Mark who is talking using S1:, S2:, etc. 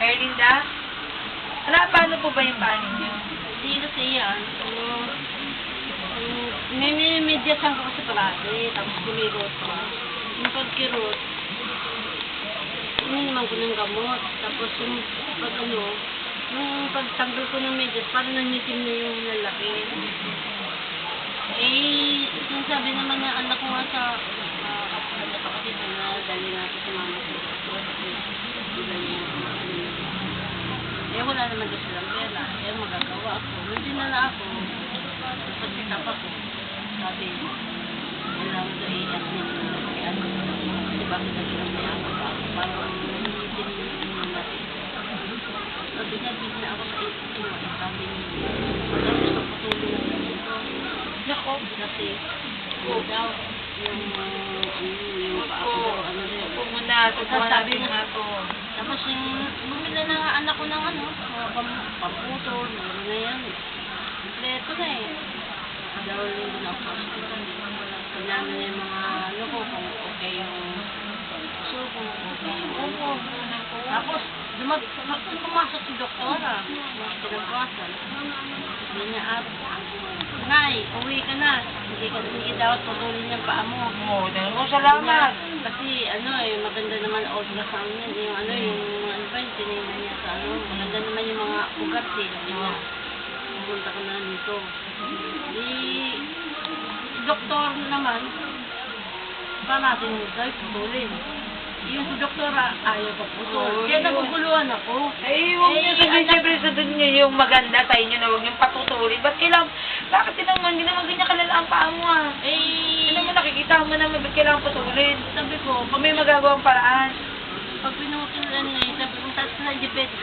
S1: Erlinda? Paano po ba yung paa ninyo?
S2: Hindi kasi yan. May medyasan ko kasi parati, tapos kumirot ko. Yung pagkirot, ininuman ko ng gamot. Tapos yung nung pagtanggal ko ng medyas, parang nangitim na yung lalaki. Yung sabi naman na anak ko nga sa kapatid na dali natin sa mama ko. Wala naman doon silang pera. Magagawa ako. Nung dinala ako, pagsitab ako, sabi, kailangan daw i-at niya ng lalakian. Kasi bakit na silang may ako pa ako? Parang nangitin yung lalaki. Sabi niya, big na ako sa isip. Sabi niya, parang gusto ko tulong ng ganito.
S1: Nako.
S2: Kasi, daw, yung pa ako daw, ano daw.
S1: Opo muna, sabi nga po.
S2: Tapos yung bumila na nga anak ko ng pamputol, meron na yan. Kompleto na eh. Dalawang linggo na ako sa hospital. Kailangan na yung mga ano ko, kung okay yung puso, kung okay yung ano ko. Tapos, pumasok si doktora. Pinagpasan. Sabi niya, Nay, uwi ka na. Hindi ka dapat putulin yung paa mo.
S1: Oo, dahil mo salamat.
S2: Kasi maganda naman ultrasound yan. Yung tinignan niya sa maganda naman yung mga ugat eh. Sabi niya, pupunta ka na dito. Si doktor naman, pa natin daw putulin. Yung si doktora, ayaw pa putol. Kaya naguguluhan ako.
S1: Huwag niyo sabihin, siyempre sa doon niyo yung maganda sa inyo na huwag niyong patutulin. Bakit hindi naman ganyan kalala ang paa mo ah? Hindi naman nakikita mo naman, ba't kailangan patulin?
S2: Sabi ko,
S1: Kung may magagawang paraan.
S2: pag pinutulan na sabi ko, tas na diabetes,